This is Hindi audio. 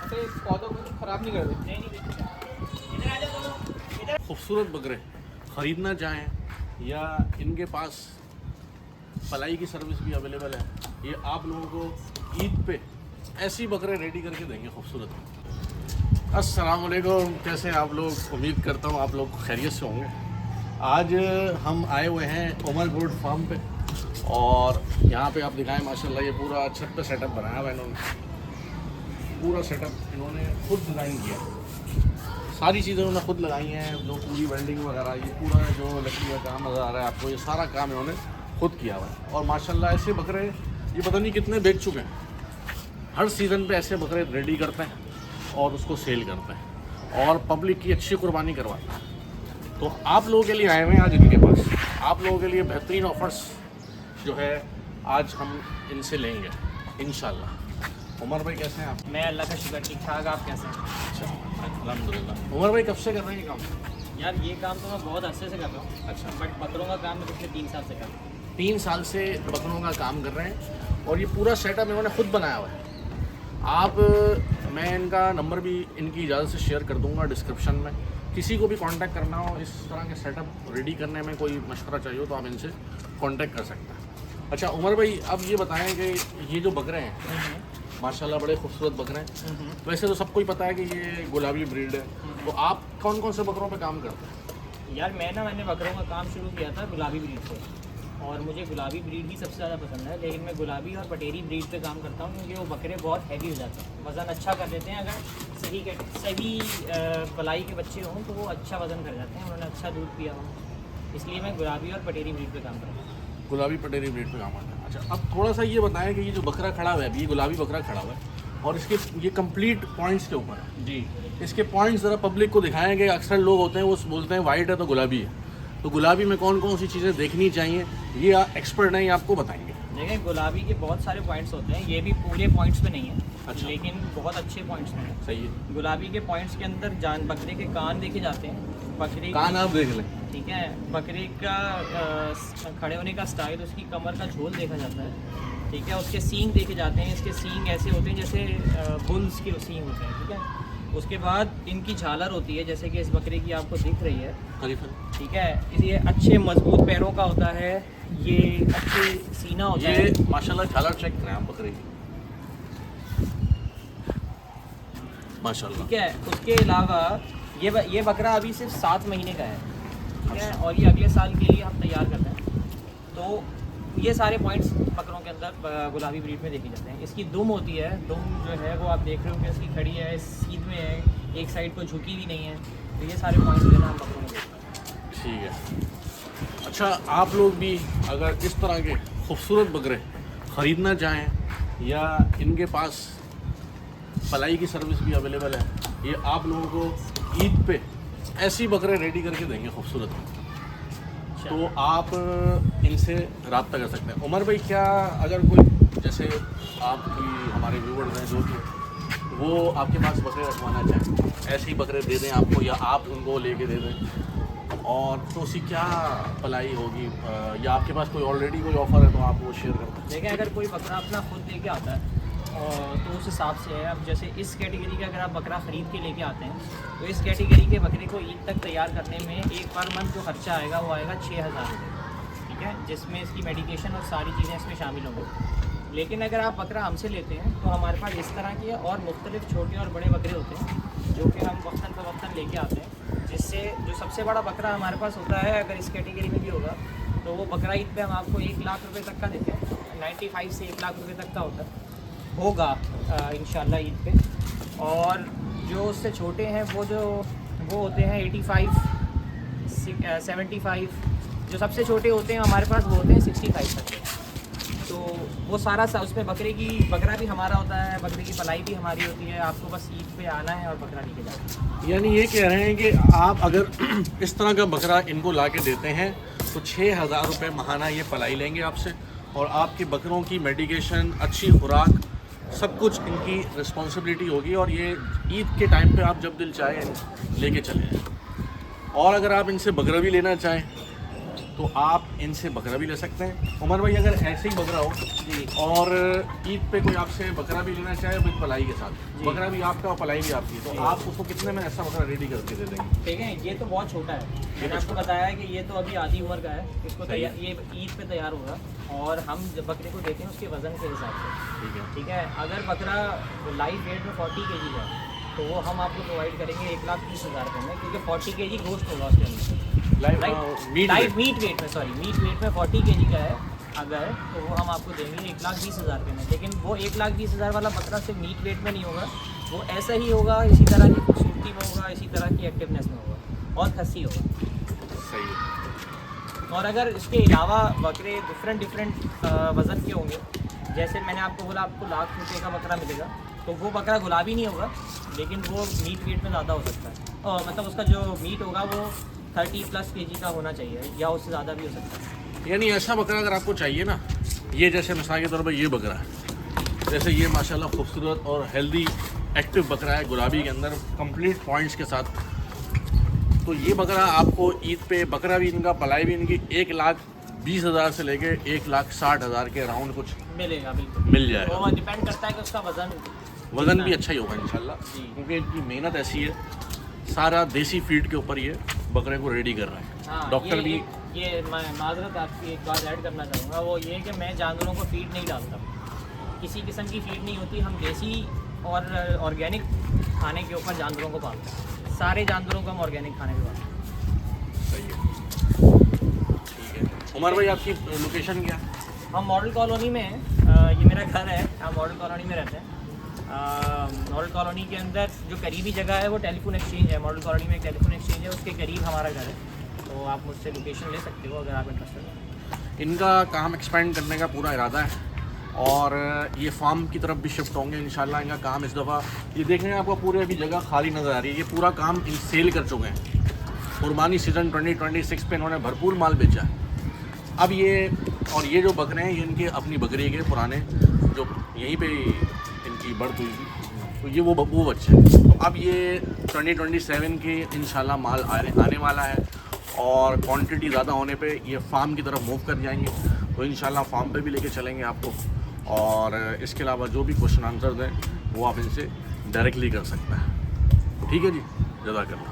ऐसे पौधों को तो ख़राब नहीं कर देते। खूबसूरत बकरे ख़रीदना चाहें या इनके पास पलाई की सर्विस भी अवेलेबल है, ये आप लोगों को ईद पे ऐसी बकरे रेडी करके देंगे खूबसूरत। अस्सलाम वालेकुम, कैसे हैं आप लोग? उम्मीद करता हूँ आप लोग खैरियत से होंगे। आज हम आए हुए हैं उमर गोट फार्म पे और यहाँ पे आप दिखाएं माशाल्लाह ये पूरा छत पे सेटअप बनाया हुआ इन्होंने। पूरा सेटअप इन्होंने खुद डिज़ाइन किया, सारी चीज़ें उन्होंने खुद लगाई हैं, जो पूरी वेल्डिंग वगैरह, ये पूरा जो लकड़ी का काम नज़र आ रहा है आपको, ये सारा काम इन्होंने खुद किया हुआ है। और माशाल्लाह ऐसे बकरे ये पता नहीं कितने बेच चुके हैं। हर सीज़न पे ऐसे बकरे रेडी करते हैं और उसको सेल करते हैं और पब्लिक की अच्छी कुर्बानी करवाते हैं। तो आप लोगों के लिए आए हुए हैं आज इनके पास, आप लोगों के लिए बेहतरीन ऑफ़र्स जो है आज हम इनसे लेंगे इंशाल्लाह। उमर भाई कैसे हैं आप? मैं अल्लाह का शुक्र ठीक ठाक, आप कैसे हैं? अच्छा अल्हम्दुलिल्लाह। उमर भाई कब से कर रहे हैं ये काम? यार ये काम तो मैं बहुत अरसे से कर रहा हूँ। अच्छा, बट बकरों का काम मैं पिछले 3 साल से कर रहा हूँ। 3 साल से बकरों का काम कर रहे हैं और ये पूरा सेटअप इन्होंने खुद बनाया हुआ है। मैं इनका नंबर भी इनकी इजाज़त से शेयर कर दूंगा डिस्क्रिप्शन में। किसी को भी कांटेक्ट करना हो, इस तरह के सेटअप रेडी करने में कोई मशवरा चाहिए हो तो आप इनसे कांटेक्ट कर सकते हैं। अच्छा उमर भाई, अब ये बताएं कि ये जो बकरे हैं माशाल्लाह बड़े खूबसूरत बकरे हैं। वैसे तो सबको ही पता है कि ये गुलाबी ब्रीड है, तो आप कौन कौन से बकरों पे काम करते हैं? यार मैंने बकरों का काम शुरू किया था गुलाबी ब्रीड से, और मुझे गुलाबी ब्रीड ही सबसे ज़्यादा पसंद है। लेकिन मैं गुलाबी और पटेरी ब्रीड पे काम करता हूँ क्योंकि वो बकरे बहुत हैवी हो जाते हैं, वज़न अच्छा कर देते हैं। अगर सही पलाई के बच्चे हों तो वो अच्छा वज़न कर जाते हैं, उन्होंने अच्छा दूध पिया हो, इसलिए मैं गुलाबी और पटेरी ब्रीड पे काम करता हूँ। गुलाबी पटेरी ब्रीड पे काम करते हैं। अच्छा, अब थोड़ा सा ये बताएं कि ये जो बकरा खड़ा हुआ है अभी, ये गुलाबी बकरा खड़ा हुआ है और इसके ये कंप्लीट पॉइंट्स के ऊपर है जी, इसके पॉइंट्स ज़रा पब्लिक को दिखाएं कि अक्सर लोग होते हैं वो बोलते हैं वाइट है तो गुलाबी है, तो गुलाबी में कौन कौन सी चीज़ें देखनी चाहिए ये एक्सपर्ट नहीं आपको बताएंगे। देखिए गुलाबी के बहुत सारे पॉइंट्स होते हैं, ये भी पूरे पॉइंट्स पे नहीं है। अच्छा। लेकिन बहुत अच्छे पॉइंट्स हैं। सही है। गुलाबी के पॉइंट्स के अंदर जान बकरे के कान देखे जाते हैं, बकरे कान आप देख लें, ठीक है, बकरे का खड़े होने का स्टाइल, उसकी कमर का झोल देखा जाता है, ठीक है, उसके सींग देखे जाते हैं। इसके सींग ऐसे होते हैं जैसे बुल्स के सींग होते हैं, ठीक है। उसके बाद इनकी झालर होती है जैसे कि इस बकरे की आपको दिख रही है, ठीक है। ये अच्छे मजबूत पैरों का होता है, ये अच्छे सीना होता है। ये माशाल्लाह झालर चेक करें आप बकरे की, माशाल्लाह, ठीक है। उसके अलावा ये बकरा अभी सिर्फ 7 महीने का है, ठीक है, और ये अगले साल के लिए हम तैयार करते हैं। तो ये सारे पॉइंट्स बकरों के अंदर गुलाबी ब्रीड में देखे जाते हैं। इसकी दुम होती है, दुम जो है वो आप देख रहे हो कि इसकी खड़ी है, सीध में है, एक साइड को झुकी भी नहीं है। तो ये सारे पॉइंट्स जो है ना हम बकरों में देखते हैं। ठीक है। अच्छा, आप लोग भी अगर इस तरह के खूबसूरत बकरे ख़रीदना चाहें या इनके पास पलाई की सर्विस भी अवेलेबल है, ये आप लोगों को ईद पे ऐसी बकरे रेडी करके देंगे खूबसूरत, तो आप इनसे रब्ता कर सकते हैं। उमर भाई, क्या अगर कोई जैसे आपकी हमारे व्यूवर्स हैं जो कि वो आपके पास बकरे रखवाना चाहें, ऐसे ही बकरे दे दें आपको या आप उनको लेके दे दें, और तो उसकी क्या पलाई होगी, या आपके पास कोई ऑलरेडी कोई ऑफ़र है तो आप वो शेयर कर दें? देखें, अगर कोई बकरा अपना खुद लेके आता है तो उस हिसाब से है। अब जैसे इस कैटेगरी का अगर आप बकरा ख़रीद के लेके आते हैं तो इस कैटेगरी के बकरे को ईद तक तैयार करने में एक पर मंथ जो खर्चा आएगा वो आएगा 6,000 रुपये, ठीक है, जिसमें इसकी मेडिकेशन और सारी चीज़ें इसमें शामिल होंगी। लेकिन अगर आप बकरा हमसे लेते हैं तो हमारे पास इस तरह के और मुख्तलिफ छोटे और बड़े बकरे होते हैं जो कि हम वक्तन फ़वक्तन लेके आते हैं, जिससे जो सबसे बड़ा बकरा हमारे पास होता है अगर इस कैटेगरी में भी होगा तो वो बकरा ईद पे हम आपको 1 लाख रुपए तक का देते हैं। 95 से 1 लाख रुपए तक का होगा इंशाल्लाह ईद पे। और जो उससे छोटे हैं वो होते हैं 85, 75। जो सबसे छोटे होते हैं हमारे पास वो होते हैं 65 तक के। तो वो सारा उसमें बकरा भी हमारा होता है, बकरे की पलाई भी हमारी होती है। आपको बस ईद पे आना है और बकरा लेके जाना है। यानी ये कह रहे हैं कि आप अगर इस तरह का बकरा इनको ला के देते हैं तो 6,000 रुपये माहाना ये पलाई लेंगे आपसे, और आपके बकरों की मेडिकेशन, अच्छी खुराक, सब कुछ इनकी रिस्पॉन्सिबिलिटी होगी, और ये ईद के टाइम पे आप जब दिल चाहे लेके चले जाएँ। और अगर आप इनसे बकरा भी लेना चाहें तो आप इनसे बकरा भी ले सकते हैं। उमर भाई अगर ऐसे ही बकरा हो जी और ईद पे कोई आपसे बकरा भी लेना चाहे विद पलाई के साथ, बकरा भी आपका और पलाई भी आपकी, तो आप उसको कितने में ऐसा बकरा रेडी करके दे देंगे? ठीक है, ये तो बहुत छोटा है, मैंने आपको बताया है कि ये तो अभी आधी उम्र का है, इसको तैयार ये ईद पे तैयार होगा और हम जब बकरे को देते हैं उसके वज़न के हिसाब से। ठीक है। ठीक है, अगर बकरा लाइव वेट में 40 kg का है तो वो हम आपको प्रोवाइड करेंगे 1,30,000 रुपये में, क्योंकि 40 kg गोश्त होगा उसके अंदर। लाइव मीट वेट में, सॉरी मीट वेट में 40 kg का है अगर, तो वो हम आपको देंगे 1,20,000 रुपये में। लेकिन वो 1,20,000 वाला बकरा सिर्फ मीट वेट में नहीं होगा, वो ऐसा ही होगा, इसी तरह की खूबसूरती में होगा, इसी तरह की एक्टिवनेस में होगा और खस्सी होगा। सही है। और अगर इसके अलावा बकरे डिफरेंट वज़न के होंगे, जैसे मैंने आपको बोला आपको ₹1,00,000 का बकरा मिलेगा, तो वो बकरा गुलाबी नहीं होगा, लेकिन वो मीट वेट में ज़्यादा हो सकता है, और मतलब उसका जो मीट होगा वो 30+ kg का होना चाहिए या उससे ज़्यादा भी हो सकता है। यानी ऐसा बकरा अगर आपको चाहिए ना, ये जैसे मिसाल के तौर पर ये बकरा है, जैसे ये माशाल्लाह खूबसूरत और हेल्दी एक्टिव बकरा है, गुलाबी के अंदर कंप्लीट पॉइंट्स के साथ, तो ये बकरा आपको ईद पे, बकरा भी इनका, पलाई भी इनकी 1,20,000 से लेके 1,60,000 के अराउंड कुछ मिलेगा, बिल्कुल मिल जाएगा। वो डिपेंड करता है कि उसका वज़न भी अच्छा ही होगा इंशाल्लाह, जी। क्योंकि इनकी मेहनत ऐसी है, सारा देसी फीड के ऊपर ये बकरे को रेडी कर रहा है। हाँ, डॉक्टर भी ये मैं माजरत आपकी एक बात ऐड करना चाहूँगा, वो ये कि मैं जानवरों को फीड नहीं डालता, किसी किस्म की फीड नहीं होती, हम देसी और ऑर्गेनिक खाने के ऊपर जानवरों को पालते हैं, सारे जानवरों को हम ऑर्गेनिक खाने पे पालते हैं। सही है, ठीक है। उमर भाई आपकी लोकेशन क्या है? हम मॉडल कॉलोनी में हैं, ये मेरा घर है, हम मॉडल कॉलोनी में रहते हैं। मॉडल कॉलोनी के अंदर जो करीबी जगह है वो टेलीफोन एक्सचेंज है, मॉडल कॉलोनी में एक टेलीफोन एक्सचेंज है, उसके करीब हमारा घर है, तो आप मुझसे लोकेशन ले सकते हो अगर आप इंटरेस्टेड हो। इनका काम एक्सपेंड करने का पूरा इरादा है और ये फार्म की तरफ भी शिफ्ट होंगे इंशाल्लाह। इनका काम इस दफ़ा, ये देख रहे हैं आपको पूरे अभी जगह खाली नज़र आ रही है, ये पूरा काम इन सेल कर चुके हैं। कुर्बानी सीज़न 2026 पे इन्होंने भरपूर माल बेचा है। अब ये, और ये जो बकरे हैं ये इनके अपनी बकरी के पुराने, जो यहीं पे इनकी बर्थ हुई थी, तो ये वो बच्चे हैं। तो अब ये 2027 के इंशाल्लाह माल आने वाला है और क्वांटिटी ज़्यादा होने पे ये फार्म की तरफ मूव कर जाएंगे, तो इंशाल्लाह फार्म पे भी लेके चलेंगे आपको। और इसके अलावा जो भी क्वेश्चन आंसर दें वो आप इनसे डायरेक्टली कर सकते हैं। ठीक है जी, जज़ाकल्लाह।